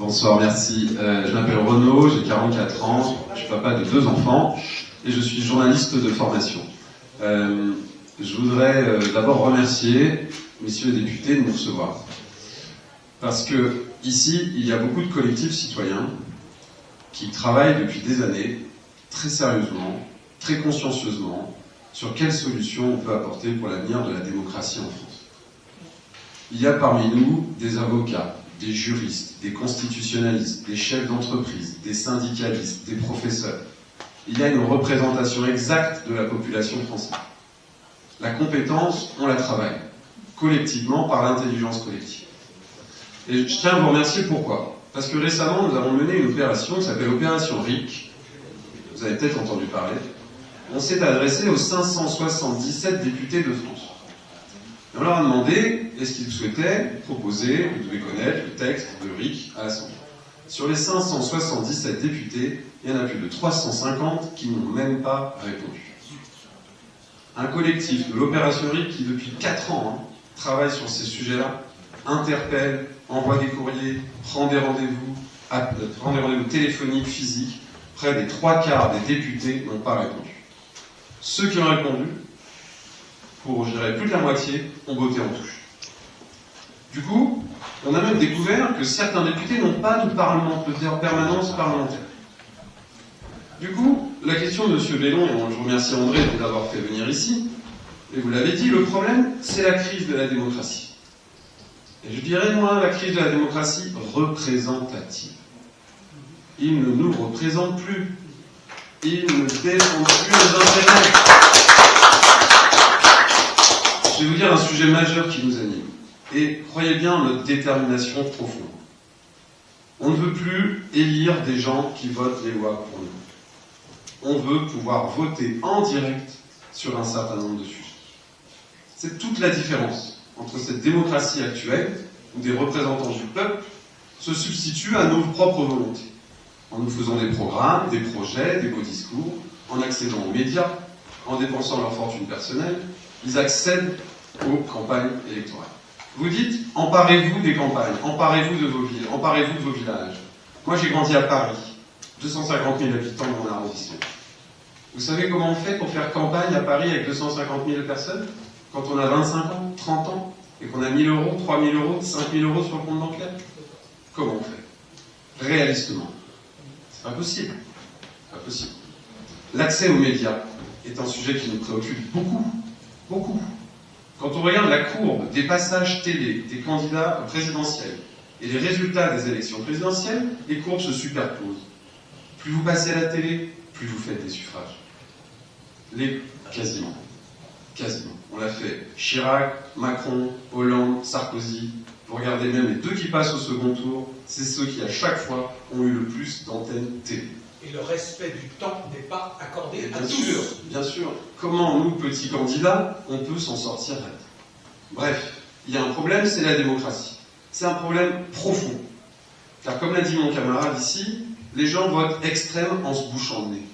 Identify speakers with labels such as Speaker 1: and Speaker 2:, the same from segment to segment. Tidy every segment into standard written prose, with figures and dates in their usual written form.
Speaker 1: Bonsoir, merci. Je m'appelle Renaud, j'ai 44 ans, je suis papa de 2 enfants et je suis journaliste de formation. Je voudrais d'abord remercier messieurs les députés de nous recevoir. Parce que ici, il y a beaucoup de collectifs citoyens qui travaillent depuis des années, très sérieusement, très consciencieusement, sur quelles solutions on peut apporter pour l'avenir de la démocratie en France. Il y a parmi nous des avocats, des juristes, des constitutionnalistes, des chefs d'entreprise, des syndicalistes, des professeurs. Il y a une représentation exacte de la population française. La compétence, on la travaille, collectivement, par l'intelligence collective. Et je tiens à vous remercier, pourquoi ? Parce que récemment, nous avons mené une opération qui s'appelle Opération RIC. Vous avez peut-être entendu parler. On s'est adressé aux 577 députés de France. Et on leur a demandé, est-ce qu'ils souhaitaient proposer, vous devez connaître, le texte de RIC à l'Assemblée. Sur les 577 députés, il y en a plus de 350 qui n'ont même pas répondu. Un collectif de l'Opération RIC qui, depuis 4 ans, travaille sur ces sujets-là, interpelle, envoie des courriers, prend des rendez-vous téléphoniques, physiques. Près des 3/4 des députés n'ont pas répondu. Ceux qui ont répondu, pour, je dirais, plus de la moitié, ont voté en touche. Du coup, on a même découvert que certains députés n'ont pas de permanence parlementaire. Du coup, la question de M. Bellon, et je remercie André de l'avoir fait venir ici, et vous l'avez dit, le problème, c'est la crise de la démocratie. Et je dirais, moi, la crise de la démocratie représentative. Il ne nous représente plus. Il ne défend plus nos intérêts. Je vais vous dire un sujet majeur qui nous anime. Et croyez bien notre détermination profonde. On ne veut plus élire des gens qui votent les lois pour nous. On veut pouvoir voter en direct sur un certain nombre de sujets. C'est toute la différence entre cette démocratie actuelle, où des représentants du peuple se substituent à nos propres volontés, en nous faisant des programmes, des projets, des beaux discours, en accédant aux médias, en dépensant leur fortune personnelle, ils accèdent aux campagnes électorales. Vous dites, emparez-vous des campagnes, emparez-vous de vos villes, emparez-vous de vos villages. Moi j'ai grandi à Paris, 250 000 habitants dans mon arrondissement. Vous savez comment on fait pour faire campagne à Paris avec 250 000 personnes ? Quand on a 25 ans, 30 ans, et qu'on a 1 000 euros, 3 000 euros, 5 000 euros sur le compte bancaire ? Comment on fait ? Réalistement. C'est pas possible. C'est pas possible. L'accès aux médias est un sujet qui nous préoccupe beaucoup. Beaucoup. Quand on regarde la courbe des passages télé des candidats présidentiels et les résultats des élections présidentielles, les courbes se superposent. Plus vous passez à la télé, plus vous faites des suffrages. Quasiment. Quasiment. On l'a fait. Chirac, Macron, Hollande, Sarkozy. Vous regardez même les 2 qui passent au second tour, c'est ceux qui à chaque fois ont eu le plus d'antennes télé.
Speaker 2: Et le respect du temps n'est pas accordé à tous.
Speaker 1: Bien sûr, bien sûr. Comment nous, petits candidats, on peut s'en sortir ? Bref, il y a un problème, c'est la démocratie. C'est un problème profond. Car comme l'a dit mon camarade ici, les gens votent extrême en se bouchant le nez.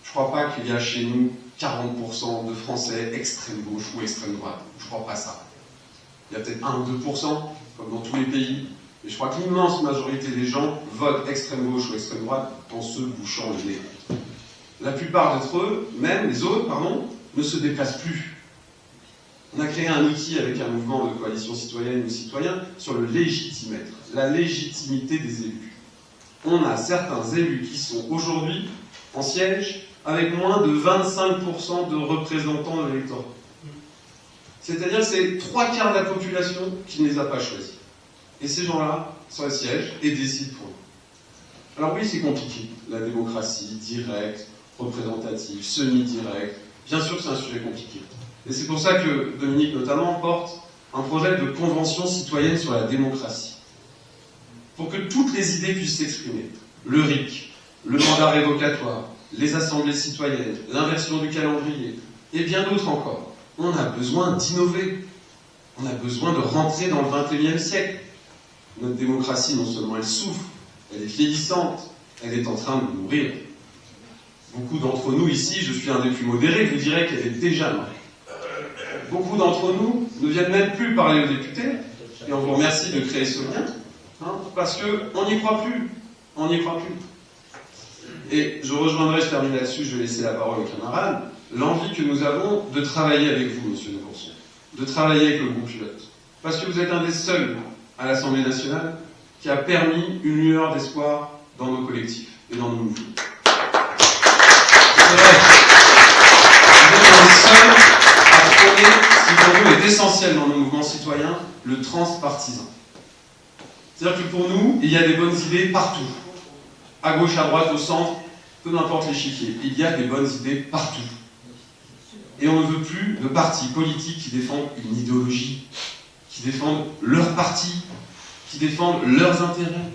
Speaker 1: Je ne crois pas qu'il y a chez nous 40% de Français extrême gauche ou extrême droite. Je ne crois pas ça. Il y a peut-être 1 ou 2%, comme dans tous les pays. Mais je crois que l'immense majorité des gens votent extrême gauche ou extrême droite en se bouchant le nez. La plupart d'entre eux, même les autres, ne se déplacent plus. On a créé un outil avec un mouvement de coalition citoyenne ou citoyen sur le légitimètre, la légitimité des élus. On a certains élus qui sont aujourd'hui en siège avec moins de 25% de représentants de l'électorat. C'est-à-dire que c'est 3/4 de la population qui ne les a pas choisis. Et ces gens-là sont au siège et décident pour eux. Alors oui, c'est compliqué. La démocratie, directe, représentative, semi-directe. Bien sûr que c'est un sujet compliqué. Et c'est pour ça que Dominique, notamment, porte un projet de convention citoyenne sur la démocratie. Pour que toutes les idées puissent s'exprimer. Le RIC, le mandat révocatoire, les assemblées citoyennes, l'inversion du calendrier, et bien d'autres encore. On a besoin d'innover. On a besoin de rentrer dans le XXIe siècle. Notre démocratie, non seulement elle souffre, elle est vieillissante, elle est en train de mourir. Beaucoup d'entre nous ici, je suis un des plus modérés, vous direz qu'elle est déjà morte. Beaucoup d'entre nous ne viennent même plus parler aux députés, et on vous remercie de créer ce lien, Hein, parce qu'on n'y croit plus. On n'y croit plus. Et je rejoindrai, je termine là-dessus, je vais laisser la parole aux camarades, l'envie que nous avons de travailler avec vous, monsieur Nemours, de travailler avec le groupe pilote. Parce que vous êtes un des seuls à l'Assemblée nationale qui a permis une lueur d'espoir dans nos collectifs et dans nos mouvements. C'est vrai. Vous êtes un des seuls à prôner ce qui pour nous est essentiel dans nos mouvements citoyens, le transpartisan. C'est-à-dire que pour nous, il y a des bonnes idées partout. À gauche, à droite, au centre, peu importe l'échiquier. Il y a des bonnes idées partout. Et on ne veut plus de partis politiques qui défendent une idéologie, qui défendent leur parti, qui défendent leurs intérêts.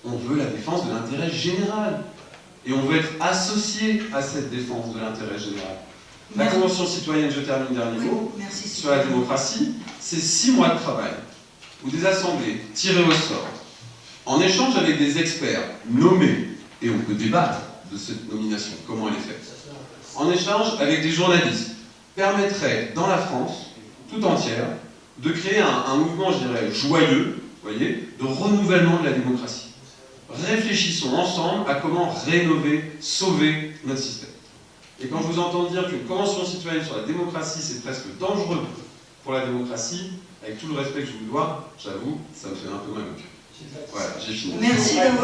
Speaker 1: On veut la défense de l'intérêt général. Et on veut être associé à cette défense de l'intérêt général. La Convention citoyenne, je termine dernier mot, sur la démocratie, c'est 6 mois de travail, où des assemblées tirées au sort, en échange avec des experts nommés, et on peut débattre de cette nomination, comment elle est faite, en échange avec des journalistes, permettrait dans la France, tout entière, de créer un mouvement, je dirais, joyeux, voyez, de renouvellement de la démocratie. Réfléchissons ensemble à comment rénover, sauver notre système. Et quand je vous entends dire qu'une convention citoyenne sur la démocratie, c'est presque dangereux pour la démocratie, avec tout le respect que je vous dois, j'avoue, ça me fait un peu mal au cœur. Voilà, j'ai fini.
Speaker 3: Merci d'avoir